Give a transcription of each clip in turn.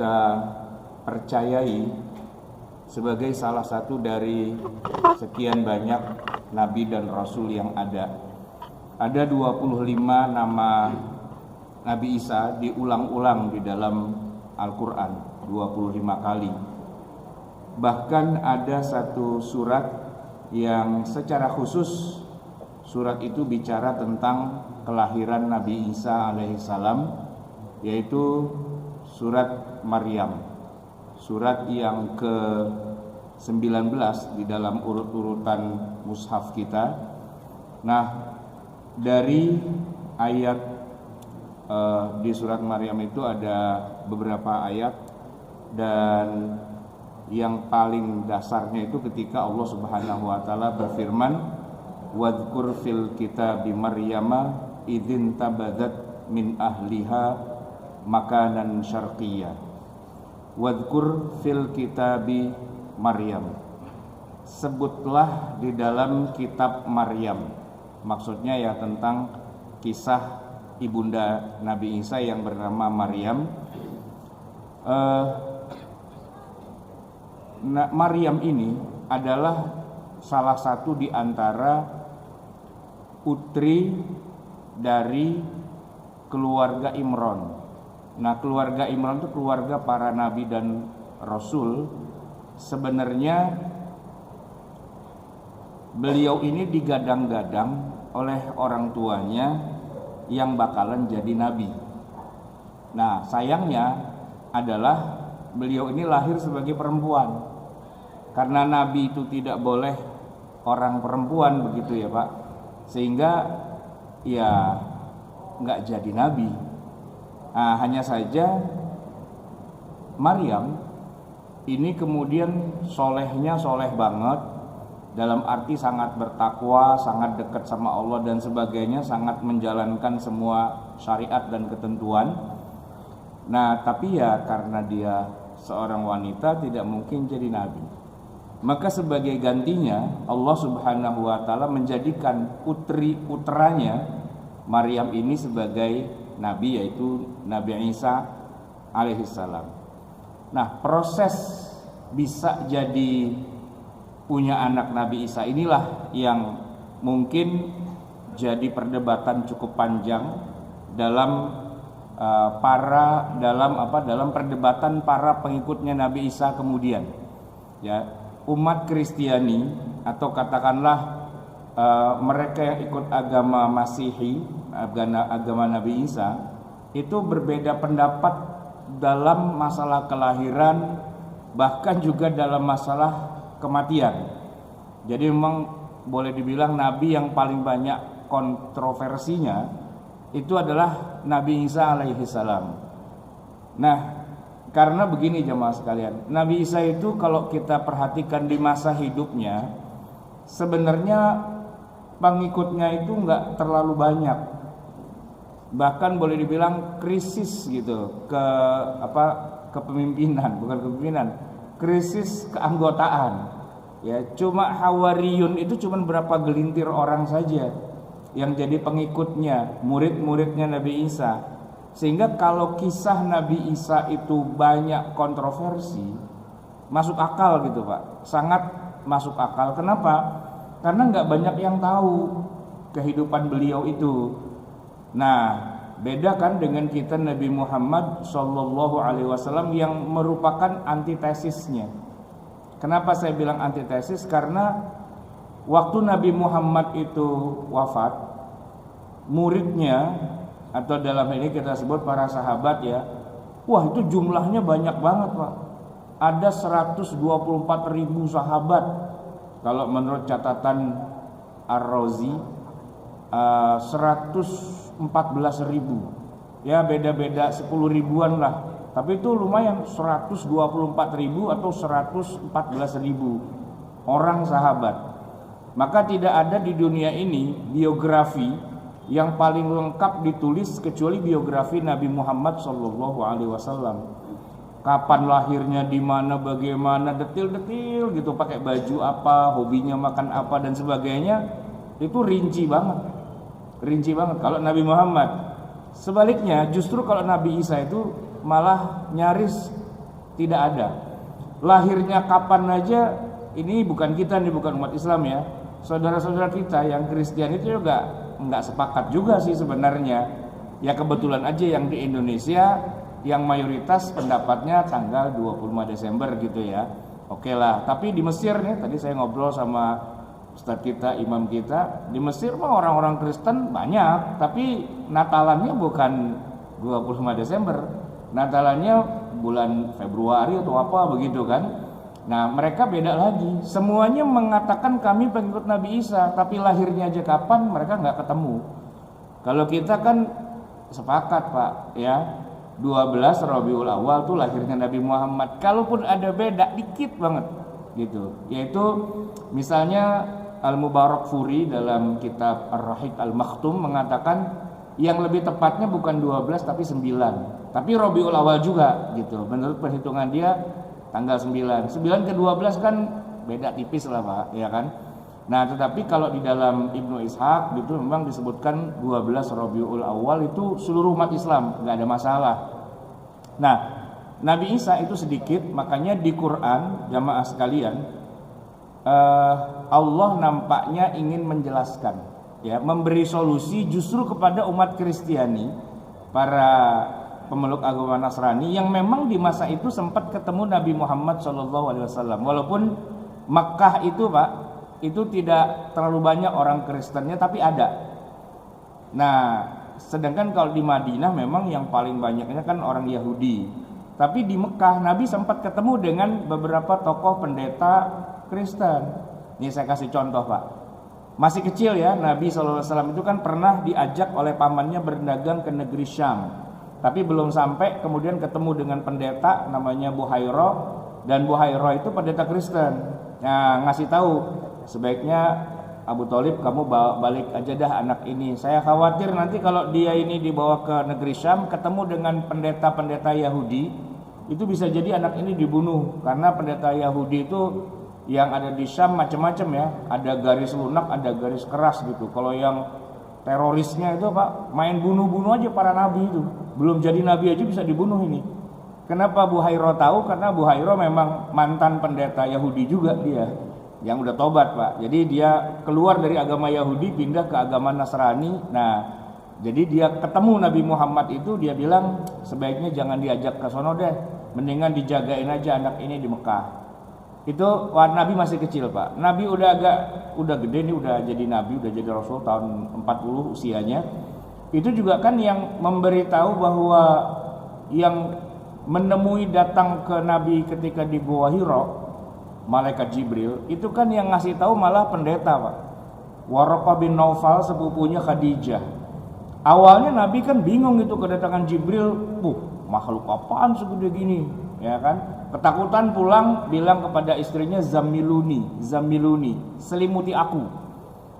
kita percayai sebagai salah satu dari sekian banyak nabi dan rasul yang ada. Ada 25 nama Nabi Isa diulang-ulang di dalam Al-Quran 25 kali. Bahkan ada satu surat yang secara khusus surat itu bicara tentang kelahiran Nabi Isa alaihissalam, yaitu surat Maryam, surat yang ke-19 di dalam urut-urutan mushaf kita. Nah, dari ayat di surat Maryam itu ada beberapa ayat, dan yang paling dasarnya itu ketika Allah Subhanahu wa taala berfirman, wadhkur fil kitabi Maryama idzin tabadat min ahliha makanan syarqiyya. Wadhkur fil kitabi Maryam, sebutlah di dalam kitab Maryam. Maksudnya ya tentang kisah ibunda Nabi Isa yang bernama Maryam. Maryam ini adalah salah satu di antara putri dari keluarga Imran. Nah, keluarga Imran itu keluarga para nabi dan rasul. Sebenarnya beliau ini digadang-gadang oleh orang tuanya yang bakalan jadi nabi. Nah, sayangnya adalah beliau ini lahir sebagai perempuan. Karena nabi itu tidak boleh orang perempuan, begitu ya Pak, sehingga ya nggak jadi nabi. Nah, hanya saja Maryam ini kemudian solehnya soleh banget, dalam arti sangat bertakwa, sangat dekat sama Allah dan sebagainya, sangat menjalankan semua syariat dan ketentuan. Nah, tapi ya karena dia seorang wanita tidak mungkin jadi nabi. Maka sebagai gantinya Allah Subhanahu wa taala menjadikan putranya Maryam ini sebagai nabi, yaitu Nabi Isa alaihissalam. Nah, proses bisa jadi punya anak Nabi Isa inilah yang mungkin jadi perdebatan cukup panjang dalam dalam perdebatan para pengikutnya Nabi Isa kemudian. Ya, umat Kristiani atau katakanlah mereka yang ikut agama Masihi, agama Nabi Isa, itu berbeda pendapat dalam masalah kelahiran, bahkan juga dalam masalah kematian. Jadi memang boleh dibilang nabi yang paling banyak kontroversinya itu adalah Nabi Isa alaihissalam. Nah, karena begini jemaah sekalian, Nabi Isa itu kalau kita perhatikan di masa hidupnya, sebenarnya pengikutnya itu nggak terlalu banyak. Bahkan boleh dibilang krisis gitu kepemimpinan, bukan kepemimpinan, krisis keanggotaan. Ya, cuma Hawariyun itu cuma berapa gelintir orang saja yang jadi pengikutnya, murid-muridnya Nabi Isa. Sehingga kalau kisah Nabi Isa itu banyak kontroversi, masuk akal gitu Pak, sangat masuk akal. Kenapa? Karena nggak banyak yang tahu kehidupan beliau itu. Nah, beda kan dengan kita Nabi Muhammad Shallallahu Alaihi Wasallam yang merupakan antitesisnya. Kenapa saya bilang antitesis? Karena waktu Nabi Muhammad itu wafat, muridnya atau dalam ini kita sebut para sahabat ya, wah itu jumlahnya banyak banget Pak. Ada 124.000 sahabat kalau menurut catatan Ar-Razi, 114.000. Ya beda-beda 10 ribuan lah. Tapi itu lumayan, 124.000 atau 114.000 orang sahabat. Maka tidak ada di dunia ini biografi yang paling lengkap ditulis kecuali biografi Nabi Muhammad SAW. Kapan lahirnya, di mana, bagaimana, detil-detil gitu, pakai baju apa, hobinya makan apa dan sebagainya, itu rinci banget kalau Nabi Muhammad. Sebaliknya, justru kalau Nabi Isa itu malah nyaris Tidak ada. Lahirnya kapan aja, ini bukan kita nih, bukan umat Islam ya. Saudara-saudara kita yang Kristen itu juga nggak sepakat juga sih sebenarnya. Ya kebetulan aja yang di Indonesia yang mayoritas pendapatnya tanggal 25 Desember gitu ya. Oke lah, tapi di Mesir nih tadi saya ngobrol sama ustadz kita, imam kita, di Mesir mah orang-orang Kristen banyak, tapi Natalannya bukan 25 Desember. Natalannya bulan Februari atau apa begitu kan. Nah mereka beda lagi, semuanya mengatakan kami pengikut Nabi Isa, tapi lahirnya aja kapan mereka nggak ketemu. Kalau kita kan sepakat Pak ya, 12 Rabiul Awal tuh lahirnya Nabi Muhammad. Kalaupun ada beda dikit banget gitu, yaitu misalnya Al-Mubarakfuri dalam kitab Ar-Rahiq Al-Makhtum mengatakan yang lebih tepatnya bukan 12 tapi 9. Tapi Rabiul Awal juga gitu. Menurut perhitungan dia tanggal 9. 9 ke 12 kan beda tipis lah Pak, ya kan? Nah, tetapi kalau di dalam Ibnu Ishaq itu memang disebutkan 12 Rabiul Awal itu seluruh umat Islam, nggak ada masalah. Nah, Nabi Isa itu sedikit, makanya di Quran jamaah sekalian, Allah nampaknya ingin menjelaskan, ya, memberi solusi justru kepada umat Kristiani, para pemeluk agama Nasrani yang memang di masa itu sempat ketemu Nabi Muhammad SAW. Walaupun Makkah itu Pak, itu tidak terlalu banyak orang Kristennya, tapi ada. Nah, sedangkan kalau di Madinah memang yang paling banyaknya kan orang Yahudi. Tapi di Mekah Nabi sempat ketemu dengan beberapa tokoh pendeta Kristen. Ini saya kasih contoh Pak. Masih kecil ya, Nabi SAW itu kan pernah diajak oleh pamannya berdagang ke negeri Syam. Tapi belum sampai, kemudian ketemu dengan pendeta namanya Buhairah, dan Buhairah itu pendeta Kristen. Nah, ngasih tahu, sebaiknya Abu Thalib kamu balik aja dah anak ini. Saya khawatir nanti kalau dia ini dibawa ke negeri Syam ketemu dengan pendeta-pendeta Yahudi, itu bisa jadi anak ini dibunuh. Karena pendeta Yahudi itu yang ada di Syam macam-macam ya. Ada garis lunak, ada garis keras gitu. Kalau yang terorisnya itu Pak, main bunuh-bunuh aja para nabi itu. Belum jadi nabi aja bisa dibunuh ini. Kenapa Buhairah tahu? Karena Buhairah memang mantan pendeta Yahudi juga dia, yang udah tobat Pak. Jadi dia keluar dari agama Yahudi pindah ke agama Nasrani. Nah, jadi dia ketemu Nabi Muhammad itu, dia bilang sebaiknya jangan diajak ke sono deh, mendingan dijagain aja anak ini di Mekah. Itu Nabi masih kecil Pak. Nabi udah gede nih, udah jadi Nabi, udah jadi Rasul tahun 40 usianya. Itu juga kan yang memberitahu bahwa yang menemui datang ke Nabi ketika di Gua Hira, malaikat Jibril, itu kan yang ngasih tahu malah pendeta Pak. Waraqah bin Naufal, sepupunya Khadijah. Awalnya Nabi kan bingung itu kedatangan Jibril, makhluk apaan segede gini, ya kan? Ketakutan pulang bilang kepada istrinya Zamiluni, selimuti aku.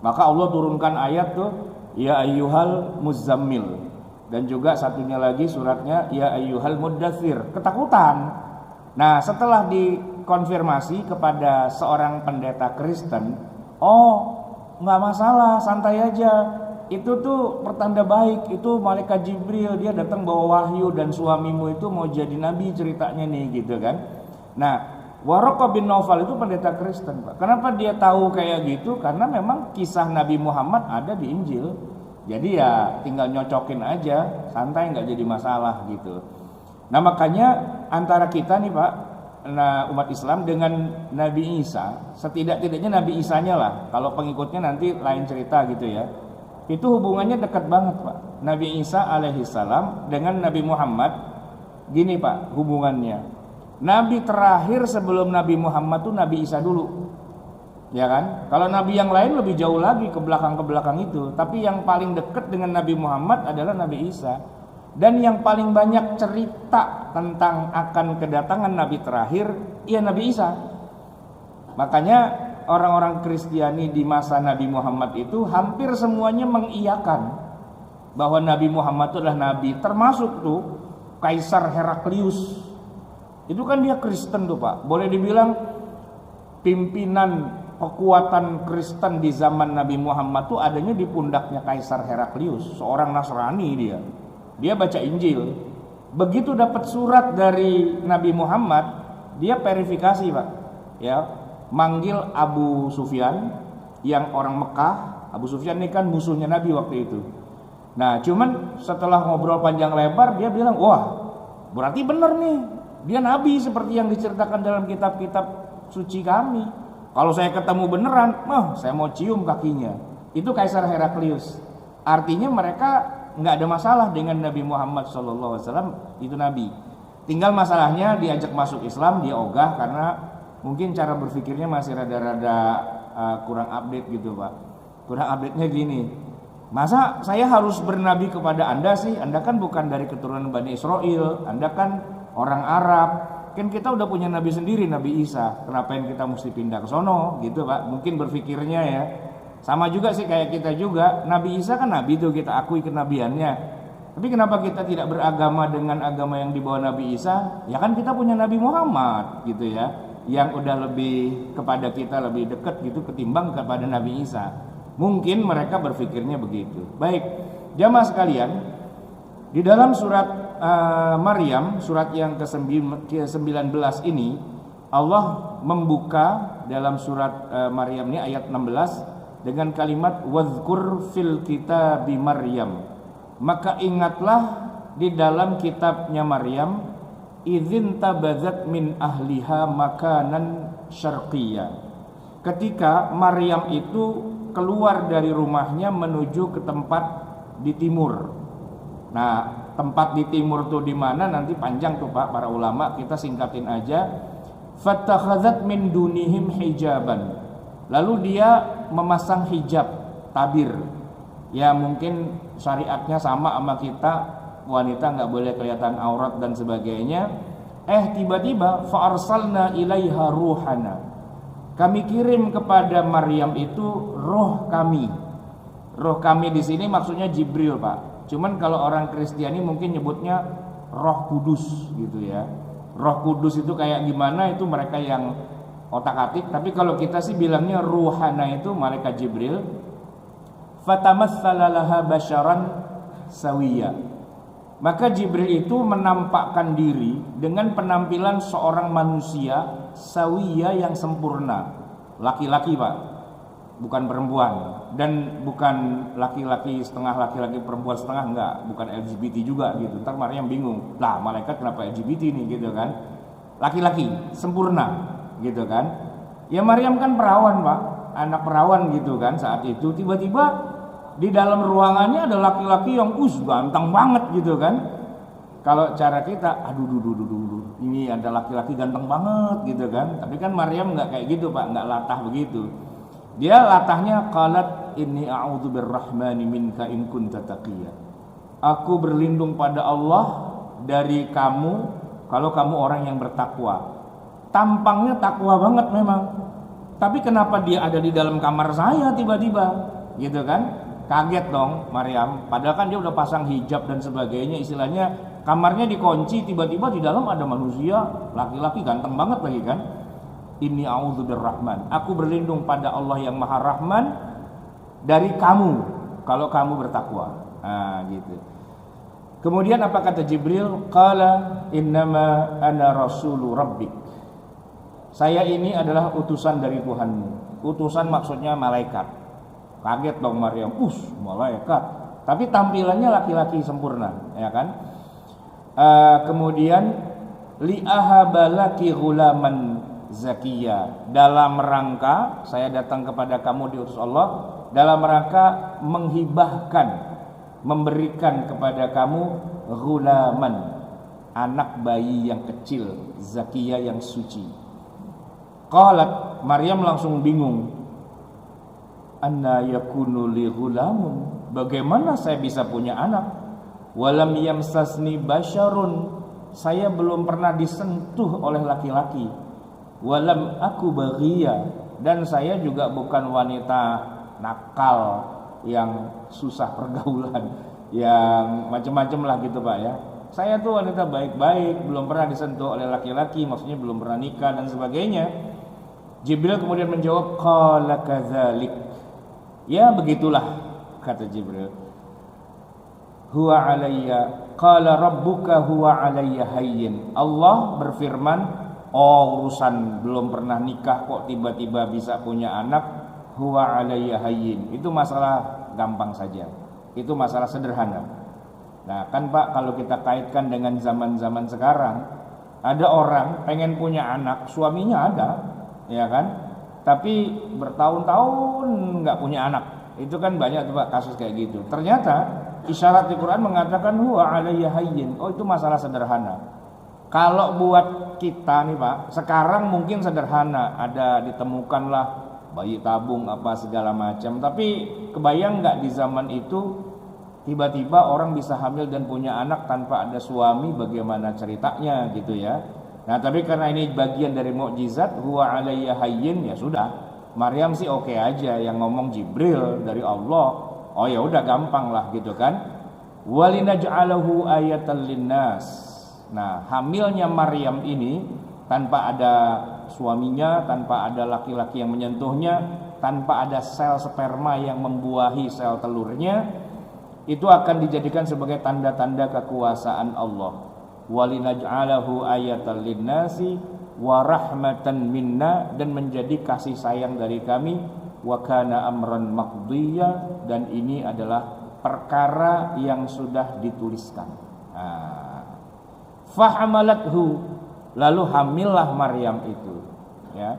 Maka Allah turunkan ayat tuh, ya ayyuhal muzammil. Dan juga satunya lagi suratnya ya ayyuhal muddatsir, ketakutan. Nah, setelah dikonfirmasi kepada seorang pendeta Kristen, oh nggak masalah, santai aja. Itu tuh pertanda baik, itu malaikat Jibril, dia datang bawa wahyu dan suamimu itu mau jadi nabi ceritanya nih gitu kan. Nah, Waraqah bin Naufal itu pendeta Kristen Pak. Kenapa dia tahu kayak gitu? Karena memang kisah Nabi Muhammad ada di Injil. Jadi ya tinggal nyocokin aja, santai, nggak jadi masalah gitu. Nah makanya antara kita nih Pak, umat Islam dengan Nabi Isa, setidak-tidaknya Nabi Isanya lah, kalau pengikutnya nanti lain cerita gitu ya, itu hubungannya dekat banget Pak. Nabi Isa alaihissalam dengan Nabi Muhammad, gini Pak hubungannya. Nabi terakhir sebelum Nabi Muhammad tuh Nabi Isa dulu, ya kan? Kalau Nabi yang lain lebih jauh lagi ke belakang itu, tapi yang paling dekat dengan Nabi Muhammad adalah Nabi Isa. Dan yang paling banyak cerita tentang akan kedatangan Nabi terakhir, ya Nabi Isa. Makanya orang-orang Kristiani di masa Nabi Muhammad itu hampir semuanya mengiyakan bahwa Nabi Muhammad itu adalah Nabi, termasuk tuh Kaisar Heraklius. Itu kan dia Kristen tuh Pak. Boleh dibilang pimpinan kekuatan Kristen di zaman Nabi Muhammad tuh adanya di pundaknya Kaisar Heraklius, seorang Nasrani dia. Dia baca Injil. Begitu dapat surat dari Nabi Muhammad, dia verifikasi Pak, ya, manggil Abu Sufyan yang orang Mekah. Abu Sufyan ini kan musuhnya Nabi waktu itu. Nah, cuman setelah ngobrol panjang lebar, dia bilang, wah, berarti benar nih, dia Nabi seperti yang diceritakan dalam kitab-kitab suci kami. Kalau saya ketemu beneran, saya mau cium kakinya. Itu Kaisar Heraklius. Artinya mereka nggak ada masalah dengan Nabi Muhammad SAW, itu Nabi. Tinggal masalahnya diajak masuk Islam, dia ogah karena mungkin cara berpikirnya masih rada-rada kurang update gitu Pak. Kurang update-nya gini, masa saya harus bernabi kepada Anda sih? Anda kan bukan dari keturunan Bani Israel, Anda kan orang Arab. Kan kita udah punya nabi sendiri, Nabi Isa. Kenapa yang kita mesti pindah ke sono gitu Pak? Mungkin berpikirnya ya. Sama juga sih kayak kita juga, Nabi Isa kan nabi tuh, kita akui kenabiannya. Tapi kenapa kita tidak beragama dengan agama yang dibawa Nabi Isa? Ya kan kita punya Nabi Muhammad gitu ya, yang udah lebih kepada kita, lebih dekat gitu ketimbang kepada Nabi Isa. Mungkin mereka berpikirnya begitu. Baik, jamaah sekalian, di dalam surat Maryam, surat yang ke-19 ini, Allah membuka dalam surat Maryam ini ayat 16 dengan kalimat wadzkur fil kitabi Maryam. Maka ingatlah di dalam kitabnya Maryam, idzin tabadzat min ahliha makanan syarqiyya. Ketika Maryam itu keluar dari rumahnya menuju ke tempat di timur. Nah, tempat di timur tuh di mana nanti panjang tuh Pak, para ulama, kita singkatin aja. Fattakhadzat min dunihim hijaban. Lalu dia memasang hijab, tabir. Ya mungkin syariatnya sama kita, wanita nggak boleh kelihatan aurat dan sebagainya. Tiba-tiba fa'arsalna ilaiha ruhana. Kami kirim kepada Maryam itu roh kami. Roh kami di sini maksudnya Jibril Pak. Cuman kalau orang Kristiani mungkin nyebutnya Roh Kudus gitu ya. Roh Kudus itu kayak gimana, itu mereka yang otak-atik. Tapi kalau kita sih bilangnya ruhana, itu malaikat Jibril. Fatamassala laha basyaran sawiyya. Maka Jibril itu menampakkan diri dengan penampilan seorang manusia sawiyya yang sempurna. Laki-laki Pak, bukan perempuan. Dan bukan laki-laki setengah, laki-laki perempuan setengah, enggak. Bukan LGBT juga gitu. Ntar Maryam bingung, lah malaikat kenapa LGBT nih gitu kan. Laki-laki, sempurna gitu kan. Ya Maryam kan perawan Pak, anak perawan gitu kan. Saat itu tiba-tiba di dalam ruangannya ada laki-laki yang ganteng banget gitu kan. Kalau cara kita, aduh, ini ada laki-laki ganteng banget gitu kan. Tapi kan Maryam nggak kayak gitu Pak, nggak latah begitu. Dia latahnya qalat inni a'udzu birrahmani minka in kunta taqiyya. Aku berlindung pada Allah dari kamu kalau kamu orang yang bertakwa. Tampangnya takwa banget memang. Tapi kenapa dia ada di dalam kamar saya tiba-tiba? Gitu kan? Kaget dong Maryam. Padahal kan dia udah pasang hijab dan sebagainya, istilahnya kamarnya dikunci, tiba-tiba di dalam ada manusia laki-laki ganteng banget lagi kan. Inni a'udzu birrahman. Aku berlindung pada Allah yang Maha Rahman dari kamu kalau kamu bertakwa. Nah, gitu. Kemudian apa kata Jibril? Qala innama ana rasulu rabbik. Saya ini adalah utusan dari Tuhanmu. Utusan maksudnya malaikat. Kaget dong Maryam. Malaikat. Tapi tampilannya laki-laki sempurna, ya kan? Kemudian li'ahabalaki ghulaman zakiyya, dalam rangka saya datang kepada kamu diutus Allah dalam rangka menghibahkan, memberikan kepada kamu ghulaman, anak bayi yang kecil, zakiyya yang suci. Qalat, Maryam langsung bingung. Anna yakunu li ghulamun, bagaimana saya bisa punya anak? Walam yamsasni basyarun, saya belum pernah disentuh oleh laki-laki. Walam aku baghiyya, dan saya juga bukan wanita nakal yang susah pergaulan, yang macam-macam lah gitu Pak ya. Saya tuh wanita baik-baik, belum pernah disentuh oleh laki-laki, maksudnya belum pernah nikah dan sebagainya. Jibril kemudian menjawab, qala kadzalik. Ya begitulah kata Jibril. huwa alayya qala rabbuka huwa alayya hayyin. Allah berfirman, oh urusan belum pernah nikah kok tiba-tiba bisa punya anak, huwa alayya hayyin. Itu masalah gampang saja. Itu masalah sederhana. Nah, kan Pak, kalau kita kaitkan dengan zaman-zaman sekarang, ada orang pengen punya anak, suaminya ada, ya kan? Tapi bertahun-tahun nggak punya anak. Itu kan banyak tuh Pak kasus kayak gitu. Ternyata isyarat di Quran mengatakan huwa alayya hayyin. Oh, itu masalah sederhana. Kalau buat kita nih Pak, sekarang mungkin sederhana, ada ditemukanlah bayi tabung apa segala macam. Tapi kebayang nggak di zaman itu tiba-tiba orang bisa hamil dan punya anak tanpa ada suami, bagaimana ceritanya gitu ya. Nah, tapi karena ini bagian dari mukjizat huwa alayya hayyin, ya sudah. Maryam sih oke aja, yang ngomong Jibril dari Allah. Oh ya udah gampang lah gitu kan. Walinaj'alahu ayatan linnas. Nah, hamilnya Maryam ini tanpa ada suaminya, tanpa ada laki-laki yang menyentuhnya, tanpa ada sel sperma yang membuahi sel telurnya, itu akan dijadikan sebagai tanda-tanda kekuasaan Allah. Walinaj'alahu ayatan linnasi wa rahmatan minna, dan menjadi kasih sayang dari kami, wa kana amran maqdiya, dan ini adalah perkara yang sudah dituliskan. Fahamalathu, lalu hamillah Maryam itu, ya.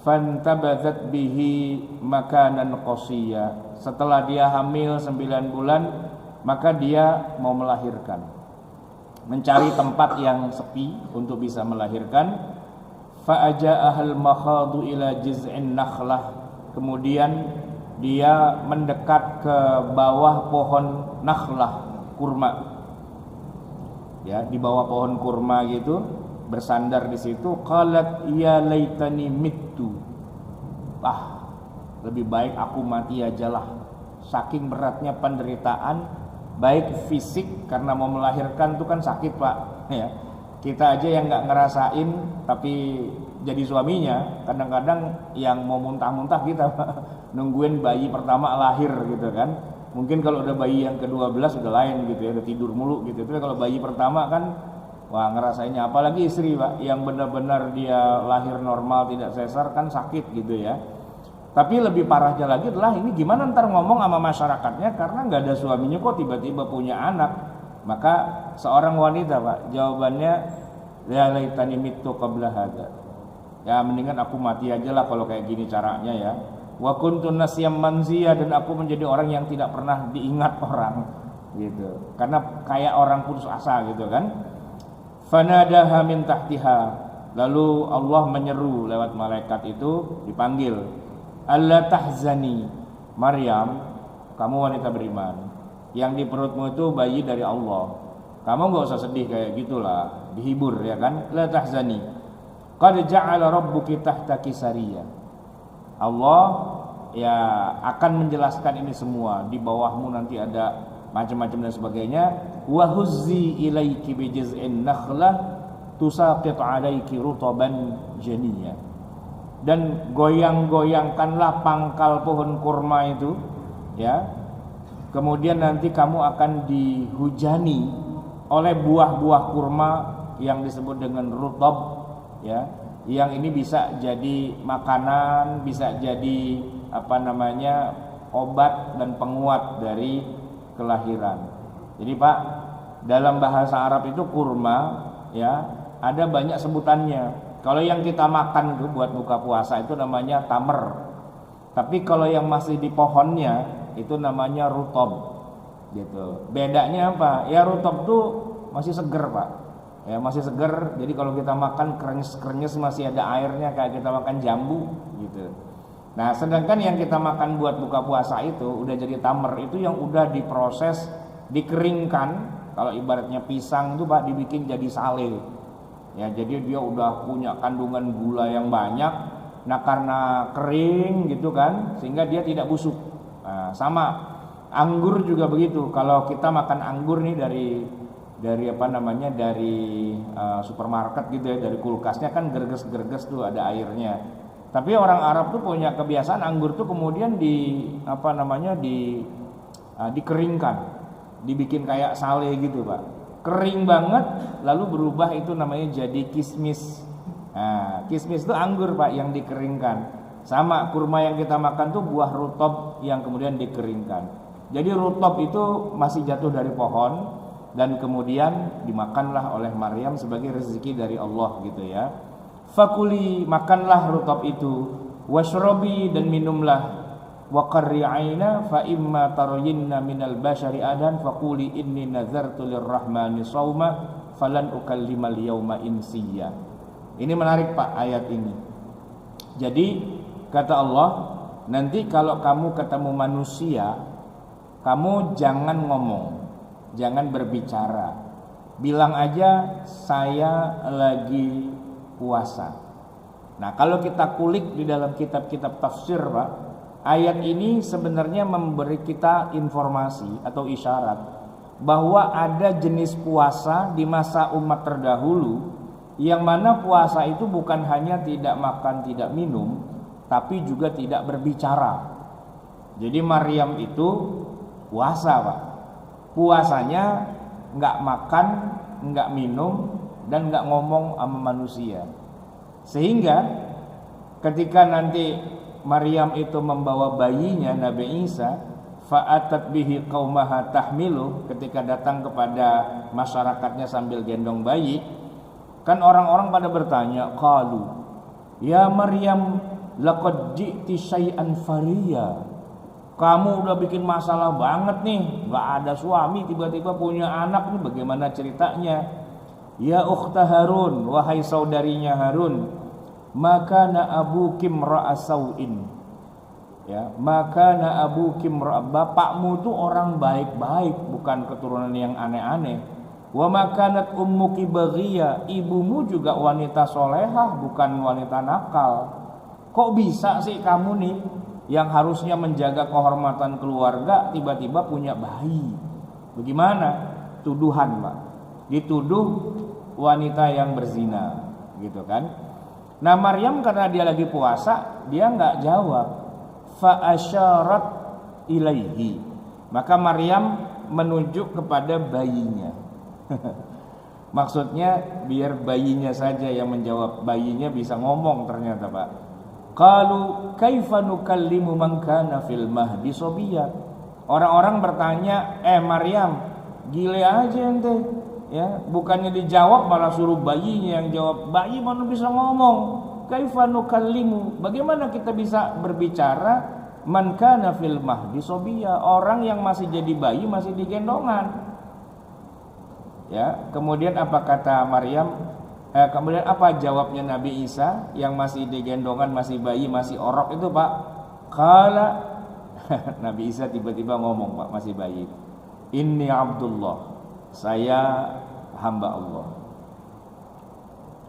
Fantabadzat bihi makanan qasiyya. Setelah dia hamil 9 bulan, maka dia mau melahirkan, mencari tempat yang sepi untuk bisa melahirkan. Fa'aja'ahal makhadu ila jiz'in nakhlah. Kemudian dia mendekat ke bawah pohon nakhlah, kurma. Ya, di bawah pohon kurma gitu, bersandar di situ. Qalat ya laitani mittu. Lebih baik aku mati ajalah. Saking beratnya penderitaan, baik fisik, karena mau melahirkan itu kan sakit Pak, ya. Kita aja yang nggak ngerasain tapi jadi suaminya, kadang-kadang yang mau muntah-muntah kita Pak, nungguin bayi pertama lahir gitu kan. Mungkin kalau udah bayi yang ke-12 udah lain gitu ya, udah tidur mulu gitu. Tapi kalau bayi pertama kan wah ngerasainnya, apalagi istri Pak yang benar-benar dia lahir normal tidak sesar kan sakit gitu ya. Tapi lebih parahnya lagi adalah ini gimana ntar ngomong sama masyarakatnya karena nggak ada suaminya kok tiba-tiba punya anak. Maka seorang wanita Pak, jawabannya ya laitani mittu qabla hada. Ya mendingan aku mati aja lah kalau kayak gini caranya ya. Wa kuntu nasyam mansiya, dan aku menjadi orang yang tidak pernah diingat orang gitu. Karena kayak orang putus asa gitu kan. Fanadaha min tahtiha. Lalu Allah menyeru lewat malaikat itu, dipanggil. Allah tahzani Maryam, kamu wanita beriman, yang di perutmu itu bayi dari Allah. Kamu gak usah sedih kayak gitulah, dihibur ya kan. La tahzani, qad ja'ala rabbuki tahtaki sariyah. Allah ya akan menjelaskan ini semua. Di bawahmu nanti ada macam-macam dan sebagainya. Wa huzzi ilaiki bi jiz'in nakhlah tusaqit 'alaiki rutaban janiyya. Dan goyang-goyangkanlah pangkal pohon kurma itu, ya. Kemudian nanti kamu akan dihujani oleh buah-buah kurma yang disebut dengan rutab, ya. Yang ini bisa jadi makanan, bisa jadi obat dan penguat dari kelahiran. Jadi Pak, dalam bahasa Arab itu kurma, ya, ada banyak sebutannya. Kalau yang kita makan itu buat buka puasa itu namanya tamer. Tapi kalau yang masih di pohonnya itu namanya rutab. Gitu. Bedanya apa? Ya rutab tuh masih seger Pak. Ya masih seger. Jadi kalau kita makan krenyes-krenyes masih ada airnya kayak kita makan jambu gitu. Nah, sedangkan yang kita makan buat buka puasa itu udah jadi tamer, itu yang udah diproses, dikeringkan. Kalau ibaratnya pisang tuh Pak dibikin jadi sale. Ya, jadi dia udah punya kandungan gula yang banyak. Nah, karena kering gitu kan, sehingga dia tidak busuk. Nah, sama anggur juga begitu. Kalau kita makan anggur nih dari supermarket gitu ya, dari kulkasnya kan gerges-gerges tuh ada airnya. Tapi orang Arab tuh punya kebiasaan anggur tuh kemudian dikeringkan. dibikin kayak sale gitu Pak, kering banget lalu berubah itu namanya jadi kismis. Nah, kismis itu anggur Pak yang dikeringkan, sama kurma yang kita makan tuh buah rutob yang kemudian dikeringkan. Jadi rutob itu masih jatuh dari pohon dan kemudian dimakanlah oleh Maryam sebagai rezeki dari Allah gitu ya. Fakuli, makanlah rutob itu, washrobi, dan minumlah, wa qarri aina fa imma tarayinna minal bashari adan faquli inni nazartu lirrahmani shauma falan ukallimal yauma insiya. Ini menarik Pak ayat ini. Jadi kata Allah, nanti kalau kamu ketemu manusia, kamu jangan ngomong, jangan berbicara, bilang aja saya lagi puasa. Nah, kalau kita kulik di dalam kitab-kitab tafsir Pak, ayat ini sebenarnya memberi kita informasi atau isyarat bahwa ada jenis puasa di masa umat terdahulu, yang mana puasa itu bukan hanya tidak makan, tidak minum, tapi juga tidak berbicara. Jadi Maryam itu puasa Pak, puasanya nggak makan, nggak minum, dan nggak ngomong sama manusia. Sehingga ketika nanti Maryam itu membawa bayinya Nabi Isa, fa'atat bihi qaumaha tahmilu, ketika datang kepada masyarakatnya sambil gendong bayi, kan orang-orang pada bertanya, qalu ya Maryam laqad ji'ti syai'an fariya, kamu udah bikin masalah banget nih, gak ada suami tiba-tiba punya anak nih, bagaimana ceritanya? Ya ukhta Harun, wahai saudarinya Harun, maka na abukim ra'asauin, ya, maka na abukim bapakmu tuh orang baik-baik, bukan keturunan yang aneh-aneh. Wa makanat ummuki baghiya, ibumu juga wanita solehah, bukan wanita nakal. Kok bisa sih kamu nih yang harusnya menjaga kehormatan keluarga tiba-tiba punya bayi? Bagaimana? Tuduhan Pak, dituduh wanita yang berzina gitu kan. Nah Maryam karena dia lagi puasa, dia nggak jawab. Fa asyarat ilaihi, maka Maryam menunjuk kepada bayinya. Maksudnya biar bayinya saja yang menjawab, bayinya bisa ngomong ternyata Pak. Qalu kaifa nukallimu man kana fil mahdi sobiyya. Orang-orang bertanya, Maryam, gile aja ente, ya, bukannya dijawab malah suruh bayinya yang jawab. Bayi mana bisa ngomong? Kaifa nukallimu, bagaimana kita bisa berbicara man kana fil mahdi sobiyya, orang yang masih jadi bayi, masih digendongan. Ya, kemudian apa kata Maryam? Kemudian apa jawabnya Nabi Isa yang masih digendongan, masih bayi, masih orok itu Pak? Qala Nabi Isa tiba-tiba ngomong Pak, masih bayi, inni Abdullah, saya hamba Allah.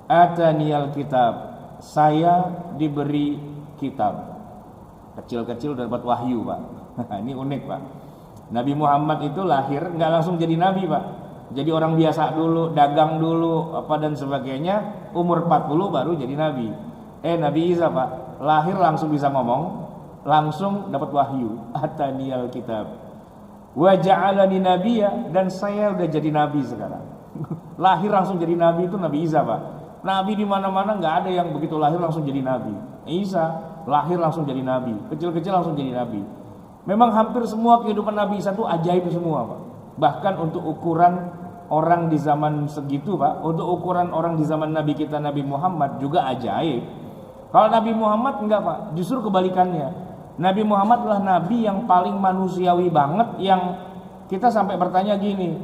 Ataniyal kitab, saya diberi kitab. Kecil-kecil udah dapat wahyu Pak. Ini unik Pak. Nabi Muhammad itu lahir nggak langsung jadi nabi Pak. Jadi orang biasa dulu, dagang dulu, apa dan sebagainya. Umur 40 baru jadi nabi. Nabi Isa Pak, lahir langsung bisa ngomong, langsung dapat wahyu. Ataniyal kitab wa ja'alani nabiyya, dan saya udah jadi nabi sekarang. Lahir langsung jadi nabi itu Nabi Isa Pak. Nabi di mana-mana nggak ada yang begitu lahir langsung jadi nabi. Isa lahir langsung jadi nabi, kecil-kecil langsung jadi nabi. Memang hampir semua kehidupan Nabi Isa itu ajaib semua Pak. Bahkan untuk ukuran orang di zaman segitu Pak, untuk ukuran orang di zaman Nabi kita Nabi Muhammad juga ajaib. Kalau Nabi Muhammad enggak Pak, justru kebalikannya. Nabi Muhammad adalah Nabi yang paling manusiawi banget, yang kita sampai bertanya gini,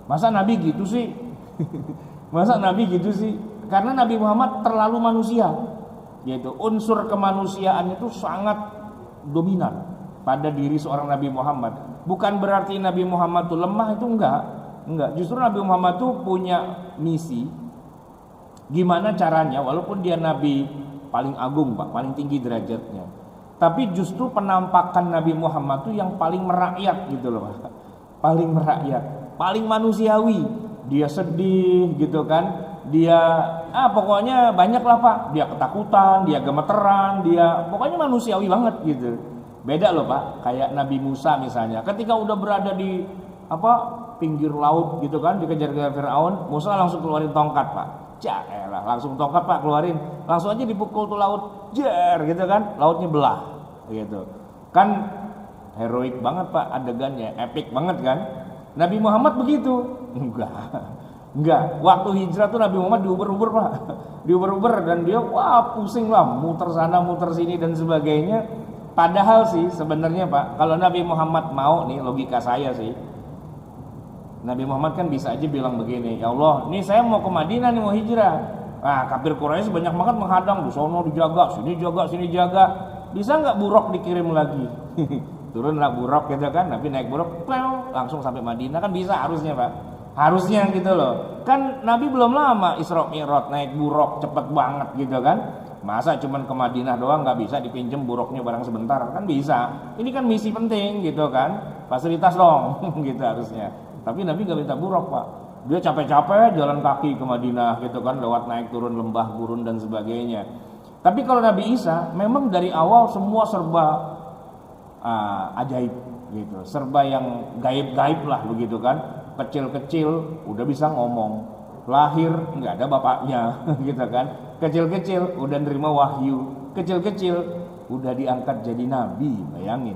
masa Nabi gitu sih? Masa Nabi gitu sih? Karena Nabi Muhammad terlalu manusia, yaitu unsur kemanusiaan itu sangat dominan pada diri seorang Nabi Muhammad. Bukan berarti Nabi Muhammad itu lemah, itu enggak. Justru Nabi Muhammad itu punya misi. Gimana caranya, walaupun dia Nabi paling agung Pak, paling tinggi derajatnya, tapi justru penampakan Nabi Muhammad itu yang paling merakyat gitu loh Pak. Paling merakyat, paling manusiawi. Dia sedih gitu kan. Dia pokoknya banyak lah Pak. Dia ketakutan, dia gemeteran, dia pokoknya manusiawi banget gitu. Beda loh Pak, kayak Nabi Musa misalnya, ketika udah berada di pinggir laut gitu kan, dikejar-kejar Firaun. Musa langsung keluarin tongkat, Pak. Jaelah, langsung tongkat, Pak, keluarin. Langsung aja dipukul tuh laut, jer gitu kan, lautnya belah gitu. Kan heroik banget, Pak, adegannya, epic banget kan. Nabi Muhammad begitu? Enggak. Waktu hijrah tuh Nabi Muhammad diuber-uber, Pak. Diuber-uber dan dia pusing lah, muter sana, muter sini dan sebagainya. Padahal sih sebenarnya, Pak, kalau Nabi Muhammad mau nih, logika saya sih, Nabi Muhammad kan bisa aja bilang begini, ya Allah, nih saya mau ke Madinah nih, mau hijrah. Nah, kafir Quraisy banyak banget menghadang, di sono dijaga, sini jaga. Bisa nggak Buraq dikirim lagi? Turunlah Buraq gitu kan, Nabi naik Buraq, langsung sampai Madinah, kan bisa harusnya, Pak. Harusnya gitu loh. Kan Nabi belum lama Isra Mi'raj, naik Buraq cepet banget gitu kan. Masa cuman ke Madinah doang nggak bisa dipinjem Buraqnya barang sebentar? Kan bisa. Ini kan misi penting gitu kan. Fasilitas dong gitu harusnya. Tapi Nabi gak minta Buraq, Pak. Dia capek-capek jalan kaki ke Madinah gitu kan, lewat naik turun lembah gurun dan sebagainya. Tapi kalau Nabi Isa memang dari awal semua serba ajaib gitu, serba yang gaib-gaib lah begitu kan. Kecil-kecil udah bisa ngomong, lahir nggak ada bapaknya gitu kan. Kecil-kecil udah nerima wahyu, kecil-kecil udah diangkat jadi nabi, bayangin.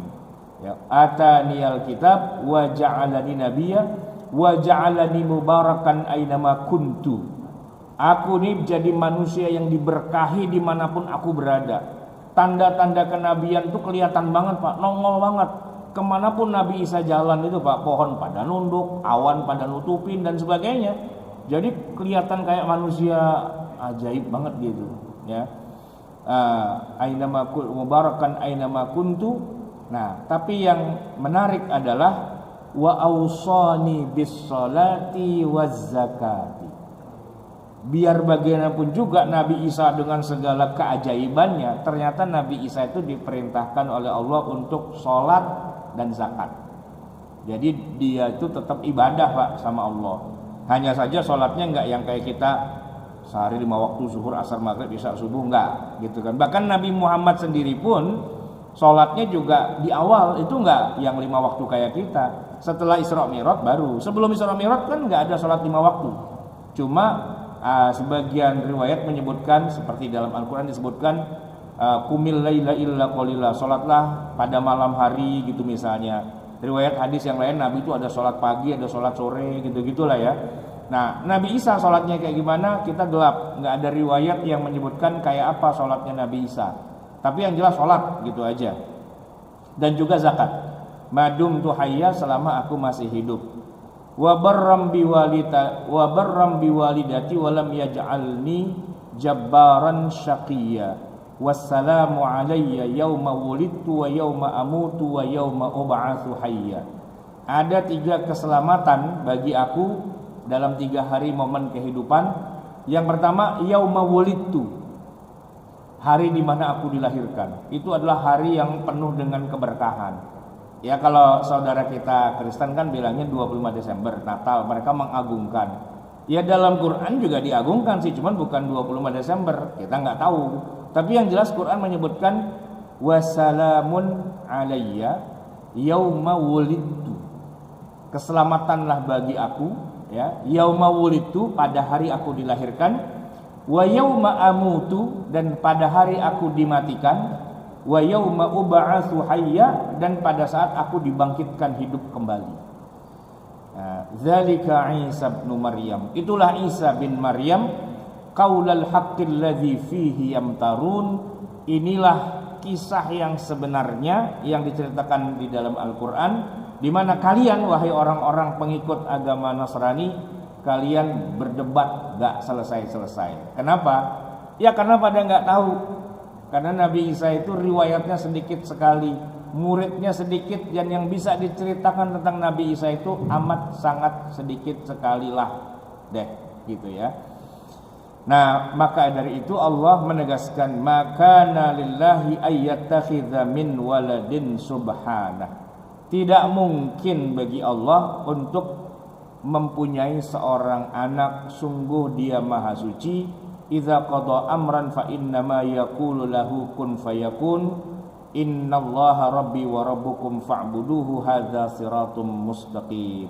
Ya, ataniyal kitab wa ja'alani nabiyya wa ja'alani mubarakan ainama kuntu. Aku nih jadi manusia yang diberkahi dimanapun aku berada. Tanda-tanda kenabian tuh kelihatan banget, Pak, nongol banget. Kemanapun Nabi Isa jalan itu, Pak, pohon pada nunduk, awan pada nutupin dan sebagainya. Jadi kelihatan kayak manusia ajaib banget gitu, ya. Ainama mubarakan ainama kuntu. Nah, tapi yang menarik adalah wa ausani bis salati waz zakati. Biar bagaimanapun juga Nabi Isa dengan segala keajaibannya, ternyata Nabi Isa itu diperintahkan oleh Allah untuk sholat dan zakat. Jadi dia itu tetap ibadah, Pak, sama Allah. Hanya saja sholatnya enggak yang kayak kita sehari 5 waktu, zuhur, asar, maghrib, isya, subuh, enggak gitu kan. Bahkan Nabi Muhammad sendiri pun sholatnya juga di awal itu enggak yang 5 waktu kayak kita. Setelah Isra Mi'raj baru. Sebelum Isra Mi'raj kan enggak ada sholat 5 waktu. Cuma sebagian riwayat menyebutkan, seperti dalam Al-Quran disebutkan, kumil laila illa qalila, sholatlah pada malam hari gitu misalnya. Riwayat hadis yang lain Nabi itu ada sholat pagi, ada sholat sore, gitu-gitulah ya. Nah, Nabi Isa sholatnya kayak gimana kita gelap, nggak ada riwayat yang menyebutkan kayak apa sholatnya Nabi Isa. Tapi yang jelas sholat gitu aja. Dan juga zakat. Madum tu hayya, selama aku masih hidup. Wa barram bi walidati wa lam yaj'alni jabbaran syaqiyya. Wassalamu alayya yauma wulidtu wa yauma amutu wa yauma ub'atsu hayya. Ada 3 keselamatan bagi aku dalam 3 hari momen kehidupan. Yang pertama, yauma wulidtu, hari di mana aku dilahirkan. Itu adalah hari yang penuh dengan keberkahan. Ya, kalau saudara kita Kristen kan bilangnya 25 Desember, Natal, mereka mengagungkan. Ya, dalam Quran juga diagungkan sih, cuman bukan 25 Desember, kita nggak tahu. Tapi yang jelas Quran menyebutkan wassalamun alayya yauma wulidtu. Keselamatanlah bagi aku, ya, yauma wulidtu, pada hari aku dilahirkan, wa yauma amutu, dan pada hari aku dimatikan, wa yauma ub'atsu hayya, dan pada saat aku dibangkitkan hidup kembali. Zalika Isa bin Maryam, itulah Isa bin Maryam, qaulal haqqil ladzi fihi yamtarun. Inilah kisah yang sebenarnya yang diceritakan di dalam Al-Qur'an, di mana kalian wahai orang-orang pengikut agama Nasrani, kalian berdebat gak selesai-selesai. Kenapa? Ya karena pada gak tahu. Karena Nabi Isa itu riwayatnya sedikit sekali, muridnya sedikit, dan yang bisa diceritakan tentang Nabi Isa itu amat sangat sedikit sekali lah deh, gitu ya. Nah, maka dari itu Allah menegaskan, makana lillahi ayyattakhidha min waladin subhanah. Tidak mungkin bagi Allah untuk mempunyai seorang anak, sungguh Dia maha suci. Idza qada amran fa innama yaqulu lahu kun fayakun. innallaha rabbi wa rabbukum fa'buduhu hadza siratum mustaqim.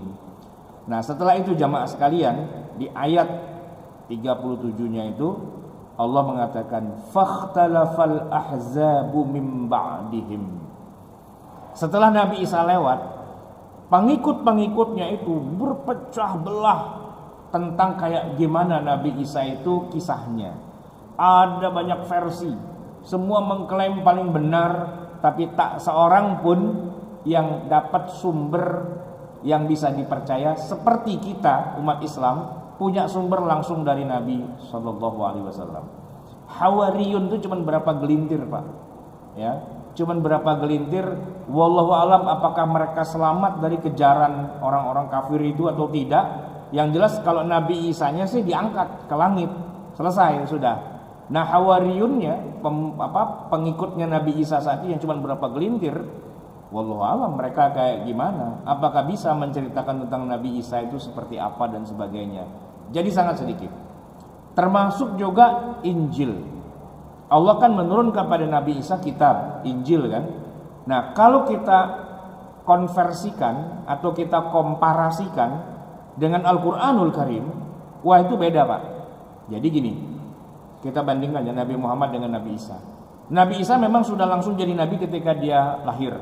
Nah, setelah itu jamaah sekalian, di ayat 37-nya itu Allah mengatakan fakhtalafal ahzabu mim ba'dihim. Setelah Nabi Isa lewat, pengikut-pengikutnya itu berpecah belah tentang kayak gimana Nabi Isa itu kisahnya. Ada banyak versi, semua mengklaim paling benar, tapi tak seorang pun yang dapat sumber yang bisa dipercaya seperti kita umat Islam punya sumber langsung dari Nabi Shallallahu Alaihi Wasallam. Hawariyun itu cuma berapa gelintir, Pak, ya, cuma berapa gelintir. Wallahu alam apakah mereka selamat dari kejaran orang-orang kafir itu atau tidak. Yang jelas kalau Nabi Isa-nya sih diangkat ke langit, selesai sudah. Nah, Hawariyunnya pengikutnya Nabi Isa saat itu yang cuma berapa gelintir. Wallahu alam mereka kayak gimana? Apakah bisa menceritakan tentang Nabi Isa itu seperti apa dan sebagainya? Jadi sangat sedikit. Termasuk juga Injil. Allah kan menurunkan pada Nabi Isa kitab Injil kan. Nah, kalau kita konversikan atau kita komparasikan dengan Al-Qur'anul Karim, wah itu beda, Pak. Jadi gini, kita bandingkan ya Nabi Muhammad dengan Nabi Isa. Nabi Isa memang sudah langsung jadi nabi ketika dia lahir.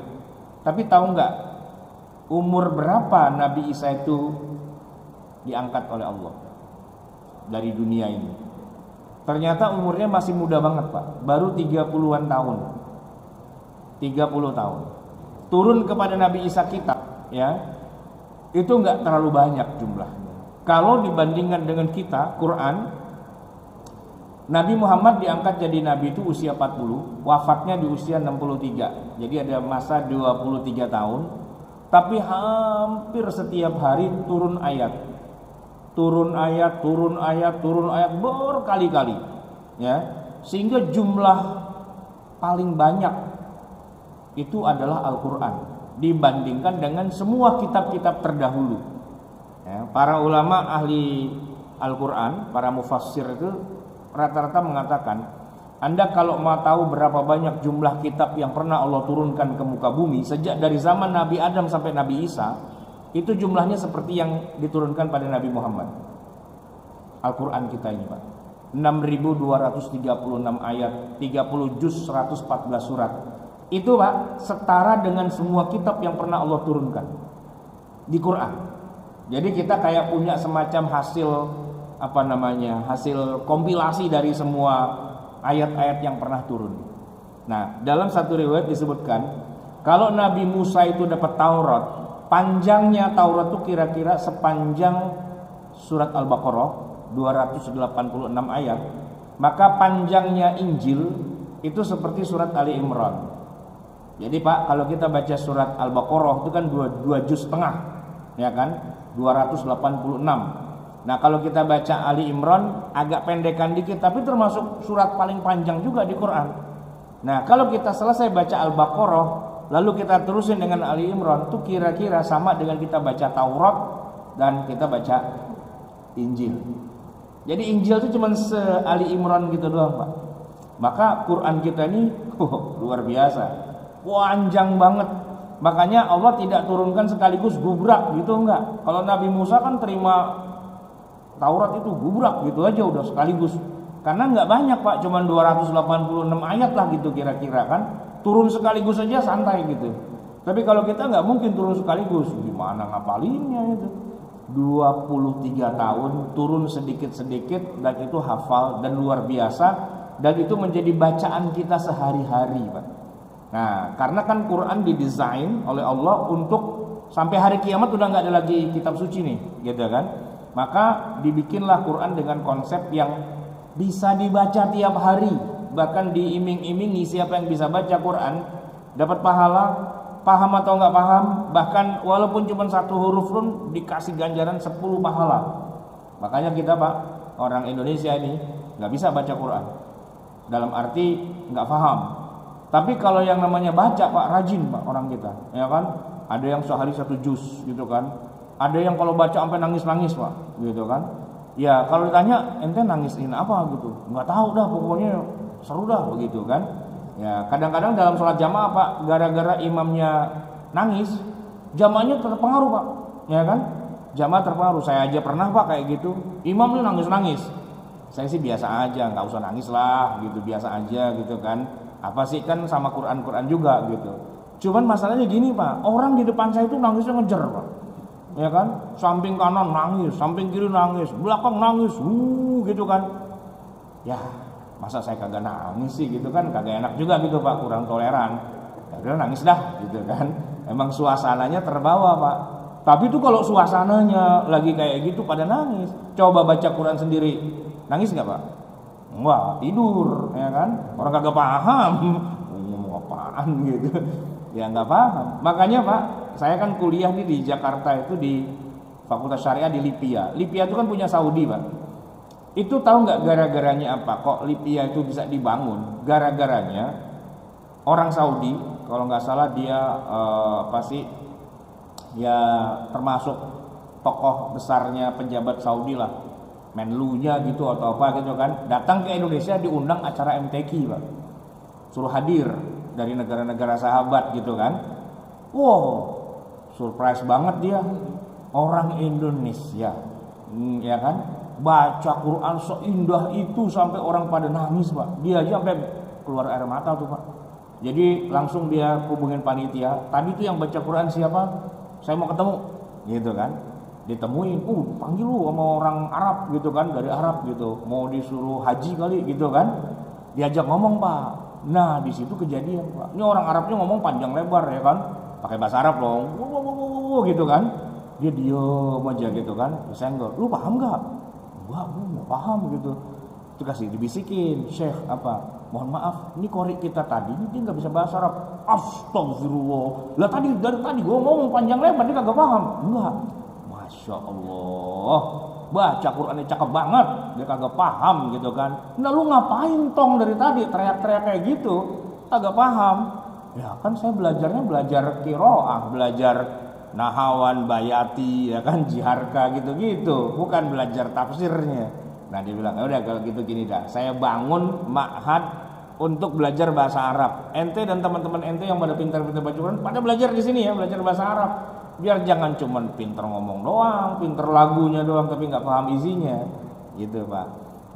Tapi tahu nggak umur berapa Nabi Isa itu diangkat oleh Allah dari dunia ini? Ternyata umurnya masih muda banget, Pak. Baru 30-an tahun. 30 tahun. Turun kepada Nabi Isa kitab, ya. Itu nggak terlalu banyak jumlahnya. Kalau dibandingkan dengan kita, Quran, Nabi Muhammad diangkat jadi nabi itu usia 40, wafatnya di usia 63. Jadi ada masa 23 tahun. Tapi hampir setiap hari turun ayat. Turun ayat berkali-kali. Ya. Sehingga jumlah paling banyak itu adalah Al-Qur'an dibandingkan dengan semua kitab-kitab terdahulu. Ya, para ulama ahli Al-Qur'an, para mufassir itu rata-rata mengatakan, Anda kalau mau tahu berapa banyak jumlah kitab yang pernah Allah turunkan ke muka bumi sejak dari zaman Nabi Adam sampai Nabi Isa, itu jumlahnya seperti yang diturunkan pada Nabi Muhammad. Al-Quran kita ini, Pak, 6.236 ayat, 30 juz, 114 surat. Itu, Pak, setara dengan semua kitab yang pernah Allah turunkan di Quran. Jadi kita kayak punya semacam hasil kompilasi dari semua ayat-ayat yang pernah turun. Nah, dalam satu riwayat disebutkan kalau Nabi Musa itu dapat Taurat, panjangnya Taurat itu kira-kira sepanjang surat Al-Baqarah 286 ayat, maka panjangnya Injil itu seperti surat Ali Imran. Jadi, Pak, kalau kita baca surat Al-Baqarah itu kan 2 juz setengah, ya kan? 286. Nah, kalau kita baca Ali Imran agak pendekan dikit, tapi termasuk surat paling panjang juga di Quran. Nah, kalau kita selesai baca Al-Baqarah, lalu kita terusin dengan Ali Imran, itu kira-kira sama dengan kita baca Taurat dan kita baca Injil. Jadi Injil itu cuma se-Ali Imran gitu doang, Pak. Maka Quran kita ini luar biasa, panjang banget. Makanya Allah tidak turunkan sekaligus gubrak gitu, enggak. Kalau Nabi Musa kan terima Taurat itu gubrak gitu aja udah sekaligus. Karena nggak banyak, Pak, cuman 286 ayat lah gitu kira-kira kan. Turun sekaligus aja santai gitu. Tapi kalau kita nggak mungkin turun sekaligus, gimana ngapalinnya itu? 23 tahun turun sedikit-sedikit dan itu hafal dan luar biasa, dan itu menjadi bacaan kita sehari-hari, Pak. Nah, karena kan Quran didesain oleh Allah untuk sampai hari kiamat udah nggak ada lagi kitab suci nih, gitu kan? Maka dibikinlah Quran dengan konsep yang bisa dibaca tiap hari. Bahkan diiming-imingi siapa yang bisa baca Quran dapat pahala, paham atau nggak paham. Bahkan walaupun cuma 1 huruf pun dikasih ganjaran 10 pahala. Makanya kita, Pak, orang Indonesia ini nggak bisa baca Quran. Dalam arti nggak paham. Tapi kalau yang namanya baca, Pak, rajin, Pak, orang kita, ya kan? Ada yang sehari 1 juz gitu kan. Ada yang kalau baca sampai nangis-nangis, Pak, gitu kan. Ya kalau ditanya ente nangisin apa gitu, nggak tahu dah, pokoknya seru dah begitu kan. Ya, kadang-kadang dalam sholat jamaah Pak, gara-gara imamnya nangis, jamaahnya terpengaruh Pak. Ya kan? Jamaah terpengaruh. Saya aja pernah Pak kayak gitu. Imamnya nangis-nangis. Saya sih biasa aja, nggak usah nangis lah gitu, biasa aja gitu kan. Apa sih, kan sama Quran juga gitu. Cuman masalahnya gini Pak, orang di depan saya itu nangisnya ngejer Pak. Ya kan? Samping kanan nangis, samping kiri nangis, belakang nangis, gitu kan. Ya, masa saya kagak nangis sih gitu kan, kagak enak juga gitu Pak, kurang toleran. Ya udah nangis dah gitu kan. Emang suasananya terbawa Pak. Tapi itu kalau suasananya lagi kayak gitu pada nangis, coba baca Quran sendiri, nangis nggak Pak? Enggak, tidur, ya kan? Orang kagak paham ngomong apaan gitu. Ya nggak paham. Makanya Pak, saya kan kuliah nih di Jakarta itu di Fakultas Syariah di Lipia. Lipia itu kan punya Saudi Pak. Itu tahu nggak gara-garanya apa? Kok Lipia itu bisa dibangun? Gara-garanya orang Saudi, kalau nggak salah dia apa sih? Ya termasuk tokoh besarnya pejabat Saudi lah, menlunya gitu atau apa gitu kan, datang ke Indonesia, diundang acara MTQ Pak, suruh hadir dari negara-negara sahabat gitu kan. Wow, surprise banget dia, orang Indonesia, ya kan, baca Quran seindah itu sampai orang pada nangis Pak. Dia aja sampai keluar air mata tuh Pak. Jadi langsung dia hubungin panitia, tadi tuh yang baca Quran siapa? Saya mau ketemu, gitu kan. Ditemuin, panggil lu sama orang Arab gitu kan, dari Arab gitu, mau disuruh haji kali gitu kan. Diajak ngomong Pak. Nah di situ kejadian Pak. Ini orang Arabnya ngomong panjang lebar ya kan, pakai bahasa Arab loh, gitu kan. Dia diem aja gitu kan, disenggol. Lu paham nggak? Enggak, nggak paham gitu. Itu kasih dibisikin, Syekh apa? Mohon maaf, ini korek kita tadi ini dia nggak bisa bahasa Arab. Astagfirullah. Lah dari tadi gue ngomong panjang lebar dia kagak paham. Enggak. Masya Allah, baca Qurannya cakep banget, dia kagak paham gitu kan. Nah lu ngapain tong dari tadi teriak-teriak kayak gitu, kagak paham. Ya kan saya belajar qiraah, belajar nahawan, bayati, ya kan, jiharka gitu-gitu, bukan belajar tafsirnya. Nah dia bilang, ya udah kalau gitu gini dah, saya bangun ma'had untuk belajar bahasa Arab. Ente dan teman-teman ente yang pada pintar-pintar baca Quran pada belajar di sini ya, belajar bahasa Arab. Biar jangan cuman pinter ngomong doang, pinter lagunya doang tapi nggak paham isinya, gitu Pak.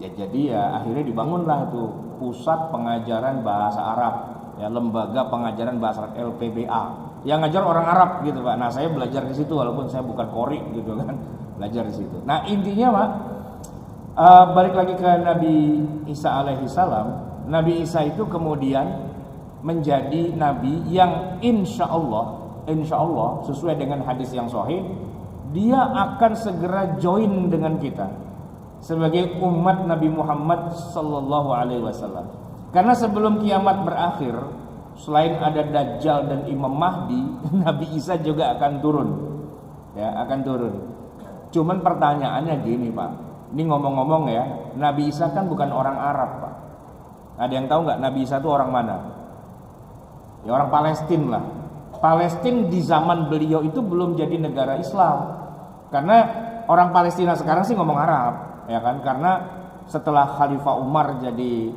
Ya jadi ya akhirnya dibangunlah itu pusat pengajaran bahasa Arab, ya lembaga pengajaran bahasa Arab, LPBA, yang ngajar orang Arab gitu Pak. Nah saya belajar di situ walaupun saya bukan qori gitu kan, belajar di situ. Nah intinya Pak, balik lagi ke Nabi Isa alaihi salam. Nabi Isa itu kemudian menjadi nabi yang insya Allah sesuai dengan hadis yang sahih, dia akan segera join dengan kita sebagai umat Nabi Muhammad sallallahu alaihi wasallam. Karena sebelum kiamat berakhir, selain ada Dajjal dan Imam Mahdi, Nabi Isa juga akan turun. Ya, akan turun. Cuman pertanyaannya gini, Pak. Ini ngomong-ngomong ya, Nabi Isa kan bukan orang Arab, Pak. Ada yang tahu nggak Nabi Isa itu orang mana? Ya orang Palestina lah. Palestina di zaman beliau itu belum jadi negara Islam. Karena orang Palestina sekarang sih ngomong Arab, ya kan? Karena setelah Khalifah Umar jadi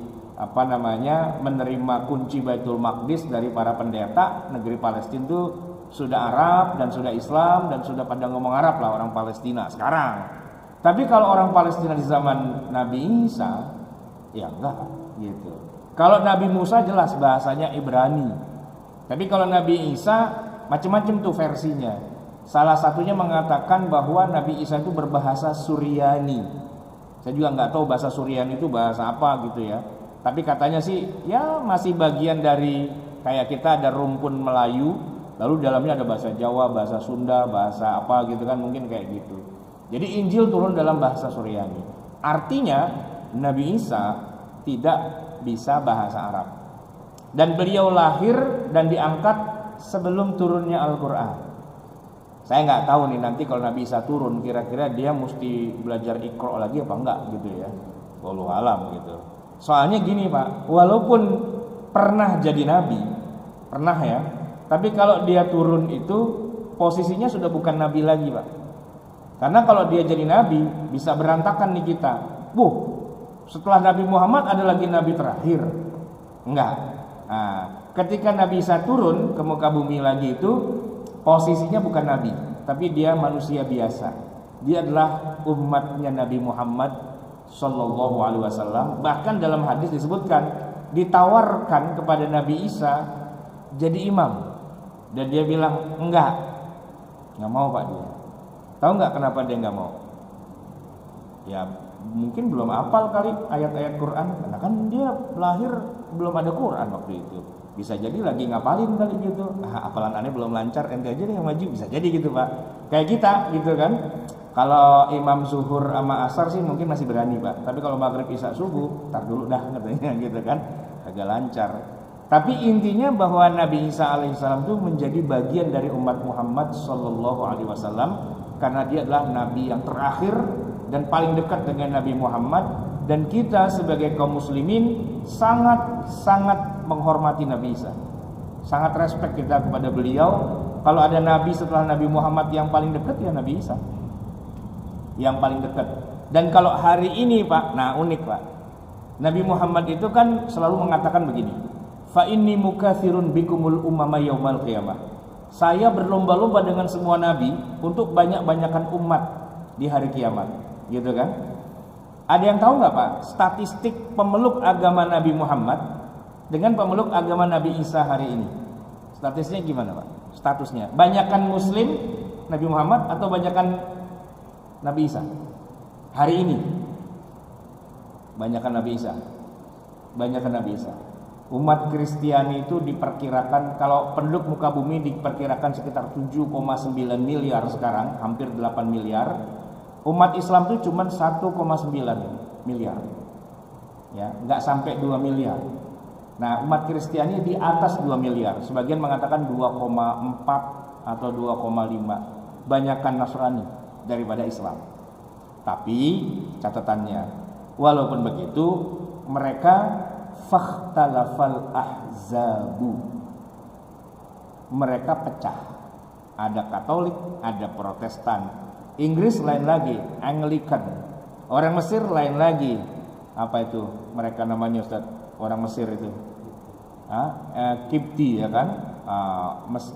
menerima kunci Baitul Maqdis dari para pendeta, negeri Palestina itu sudah Arab dan sudah Islam dan sudah pada ngomong Arab lah orang Palestina sekarang. Tapi kalau orang Palestina di zaman Nabi Isa, ya enggak gitu. Kalau Nabi Musa jelas bahasanya Ibrani. Tapi kalau Nabi Isa macam-macam tuh versinya. Salah satunya mengatakan bahwa Nabi Isa itu berbahasa Suryani. Saya juga nggak tahu bahasa Suryani itu bahasa apa gitu ya. Tapi katanya sih ya masih bagian dari kayak kita ada rumpun Melayu, lalu dalamnya ada bahasa Jawa, bahasa Sunda, bahasa apa gitu kan, mungkin kayak gitu. Jadi Injil turun dalam bahasa Suryani. Artinya Nabi Isa tidak bisa bahasa Arab. Dan beliau lahir dan diangkat sebelum turunnya Al-Quran. Saya nggak tahu nih nanti kalau Nabi Isa turun kira-kira dia mesti belajar Iqra lagi apa enggak gitu ya. Wallahu alam gitu. Soalnya gini Pak, walaupun pernah jadi nabi, pernah ya, tapi kalau dia turun itu posisinya sudah bukan nabi lagi Pak. Karena kalau dia jadi nabi bisa berantakan nih kita. Setelah Nabi Muhammad ada lagi nabi terakhir? Enggak. Nah, ketika Nabi Isa turun ke muka bumi lagi itu posisinya bukan Nabi, tapi dia manusia biasa. Dia adalah umatnya Nabi Muhammad Sallallahu Alaihi Wasallam. Bahkan dalam hadis disebutkan ditawarkan kepada Nabi Isa jadi imam, dan dia bilang nggak mau Pak dia. Tahu nggak kenapa dia nggak mau? Ya mungkin belum hafal kali ayat-ayat Quran, karena kan dia lahir belum ada Quran waktu itu. Bisa jadi lagi ngapalin kali gitu. Hafalan aneh belum lancar, ente aja deh yang maju, bisa jadi gitu Pak. Kayak kita gitu kan. Kalau imam zuhur sama asar sih mungkin masih berani Pak. Tapi kalau maghrib isya subuh, tar dulu dah katanya gitu kan. Agak lancar. Tapi intinya bahwa Nabi Isa alaihissalam itu menjadi bagian dari umat Muhammad sallallahu alaihi wasallam, karena dia adalah nabi yang terakhir dan paling dekat dengan Nabi Muhammad, dan kita sebagai kaum muslimin sangat menghormati Nabi Isa. Sangat respect kita kepada beliau. Kalau ada nabi setelah Nabi Muhammad yang paling dekat, ya Nabi Isa yang paling dekat. Dan kalau hari ini Pak, nah unik Pak, Nabi Muhammad itu kan selalu mengatakan begini, fa inni mukatsirun bikumul umama yaumal qiyamah. Saya berlomba-lomba dengan semua nabi untuk banyak-banyakan umat di hari kiamat, gitu kan? Ada yang tahu nggak Pak statistik pemeluk agama Nabi Muhammad dengan pemeluk agama Nabi Isa hari ini? Statistiknya gimana Pak? Statusnya banyakan Muslim Nabi Muhammad atau banyakan Nabi Isa hari ini? Banyakan Nabi Isa. Banyakan Nabi Isa. Umat Kristiani itu diperkirakan, kalau penduduk muka bumi diperkirakan sekitar 7,9 miliar sekarang, hampir 8 miliar. Umat Islam itu cuma 1,9 miliar. Ya, enggak sampai 2 miliar. Nah, umat Kristiani di atas 2 miliar. Sebagian mengatakan 2,4 atau 2,5. Banyakan Nasrani daripada Islam. Tapi catatannya, walaupun begitu mereka fakhtalafal ahzabu, mereka pecah. Ada Katolik, ada Protestan. Inggris lain lagi, Anglican. Orang Mesir lain lagi. Apa itu? Mereka namanya Ustaz, orang Mesir itu. Kipti ya kan?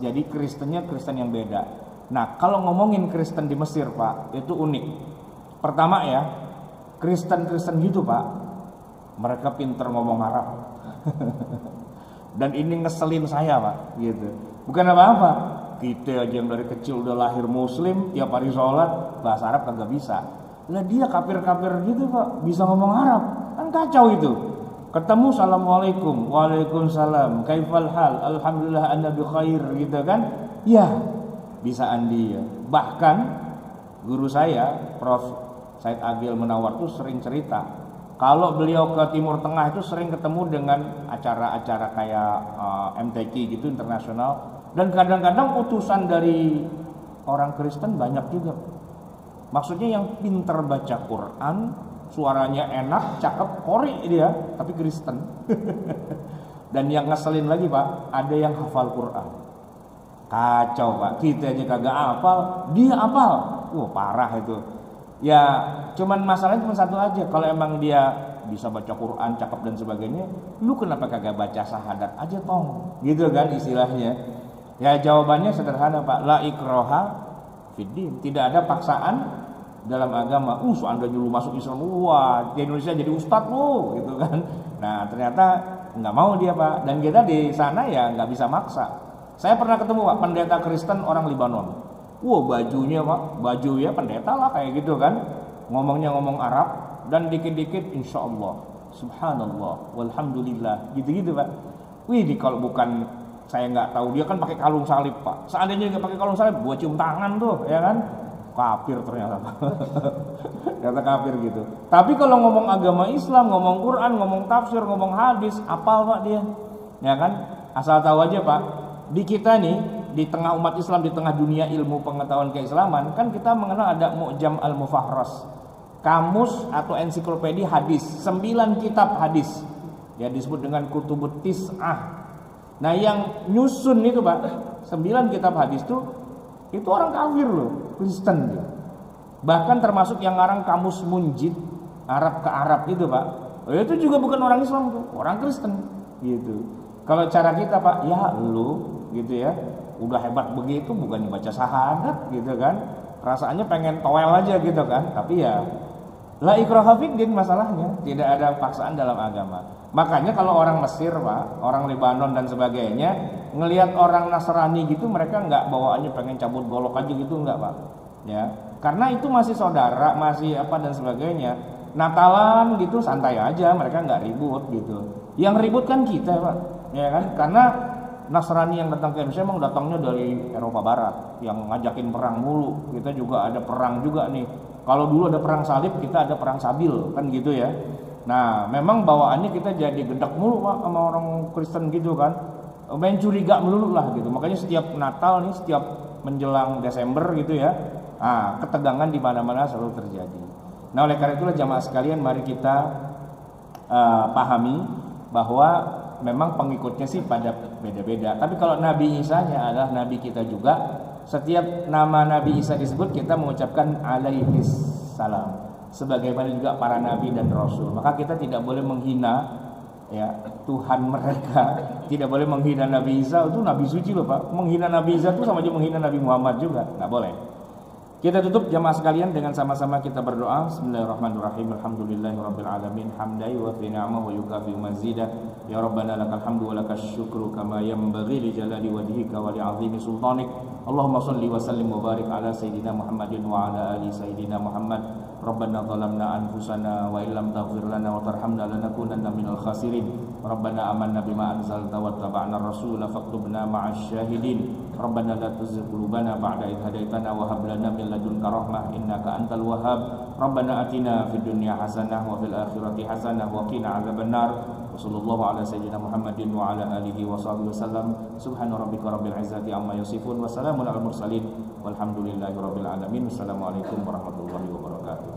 Jadi Kristennya Kristen yang beda. Nah, kalau ngomongin Kristen di Mesir Pak, itu unik. Pertama ya, Kristen gitu Pak, mereka pinter ngomong Arab. Dan ini ngeselin saya Pak, gitu. Bukan apa-apa, kita aja yang dari kecil udah lahir Muslim, tiap hari sholat bahasa Arab kagak bisa. Lah dia kafir-kafir gitu Pak, bisa ngomong Arab, kan kacau itu. Ketemu assalamualaikum, waalaikumsalam, kaifal hal, alhamdulillah anda bi khair, gitu kan? Ya, bisaan dia. Bahkan guru saya, Prof. Said Agil Munawar tuh sering cerita, kalau beliau ke Timur Tengah itu sering ketemu dengan acara-acara kayak MTQ gitu, internasional, dan kadang-kadang utusan dari orang Kristen banyak juga. Maksudnya yang pinter baca Quran, suaranya enak, cakep, kori dia, tapi Kristen. Dan yang ngeselin lagi Pak, ada yang hafal Quran. Kacau Pak, kita aja kagak hafal, dia hafal. Wah parah itu. Ya cuman masalahnya cuma satu aja, kalau emang dia bisa baca Quran, cakep dan sebagainya, lu kenapa kagak baca syahadat aja tong, gitu kan istilahnya. Ya jawabannya sederhana Pak, la ikroha fiddin, tidak ada paksaan dalam agama. Seandainya lu masuk Islam, wah di Indonesia jadi ustadz lu, gitu kan. Nah ternyata nggak mau dia Pak, dan kita di sana ya nggak bisa maksa. Saya pernah ketemu Pak pendeta Kristen orang Libanon. Bajunya Pak, baju ya pendeta lah kayak gitu kan. Ngomongnya ngomong Arab, dan dikit-dikit insya Allah, subhanallah, walhamdulillah, gitu-gitu Pak. Kalau bukan saya nggak tahu, dia kan pakai kalung salib Pak. Seandainya nggak pakai kalung salib, gua cium tangan tuh, ya kan? Kafir ternyata. Ternyata kafir gitu. Tapi kalau ngomong agama Islam, ngomong Quran, ngomong tafsir, ngomong hadis, apal Pak dia. Ya kan? Asal tahu aja Pak, di kita nih, di tengah umat Islam, di tengah dunia ilmu pengetahuan keislaman, kan kita mengenal ada Mu'jam al-Mufahras, kamus atau ensiklopedia hadis, 9 kitab hadis, ya disebut dengan Kutubut Tis'ah. Nah yang nyusun itu Pak, 9 kitab hadis itu orang kafir loh, Kristen dia. Bahkan termasuk yang ngarang kamus Munjid, Arab ke Arab itu Pak, itu juga bukan orang Islam tuh, orang Kristen gitu. Kalau cara kita Pak, ya lu gitu ya, udah hebat begitu bukannya baca syahadat gitu kan, rasanya pengen toel aja gitu kan. Tapi ya la ikraha fiddin, masalahnya tidak ada paksaan dalam agama. Makanya kalau orang Mesir Pak, orang Lebanon dan sebagainya, ngelihat orang Nasrani gitu, mereka nggak bawaannya pengen cabut golok aja gitu, nggak Pak. Ya, karena itu masih saudara, masih apa dan sebagainya. Natalan gitu santai aja, mereka nggak ribut gitu. Yang ribut kan kita Pak, ya kan? Karena Nasrani yang datang ke Indonesia emang datangnya dari Eropa Barat yang ngajakin perang mulu. Kita juga ada perang juga nih. Kalau dulu ada perang salib, kita ada perang sabil kan gitu ya. Nah, memang bawaannya kita jadi gedek mulu Pak sama orang Kristen gitu kan. Main curiga melulu lah gitu. Makanya setiap Natal nih, setiap menjelang Desember gitu ya, ketegangan di mana-mana selalu terjadi. Nah, oleh karena itulah jamaah sekalian, mari kita pahami bahwa memang pengikutnya sih pada beda-beda. Tapi kalau Nabi Isa-nya adalah Nabi kita juga, setiap nama Nabi Isa disebut kita mengucapkan alaihis salam, sebagaimana juga para Nabi dan Rasul. Maka kita tidak boleh menghina ya Tuhan mereka, tidak boleh menghina Nabi Isa. Itu Nabi suci loh Pak. Menghina Nabi Isa itu sama aja menghina Nabi Muhammad juga, nggak boleh. Kita tutup jamaah sekalian dengan sama-sama kita berdoa. Bismillahirrahmanirrahim. Alhamdulillahirabbil alamin, hamdan wa fi ni'amahu wa yukafi mazidah. Ya Rabbana lakal hamdu wa lakas syukru kama yanbaghi li jalali wajhika wa li 'azimi sultanik. Allahumma shalli wa sallim wa barik ala sayidina Muhammadin wa ala ali sayidina Muhammad. Rabbana zalamna anfusana wa illam taghfir lana wa tarhamna lanakunanna minal khasirin. Rabbana amanna bima anzalta wa taba'na ar-rasula faktubna ma'asy syahidin. Rabbana la tuzigh qulubana ba'da idh hadaitana wa hab lana min ladunka rahmah innaka antal wahhab. Rabbana atina fid dunya hasanah wa fil akhirati hasanah wa qina adzabannar. Wa sallallahu ala sayyidina Muhammadin wa ala alihi wa sahbihi wasallam. Subhana rabbika rabbil izzati amma yasifun wa salamun alal mursalin walhamdulillahi rabbil alamin. Wassalamualaikum warahmatullahi wabarakatuh.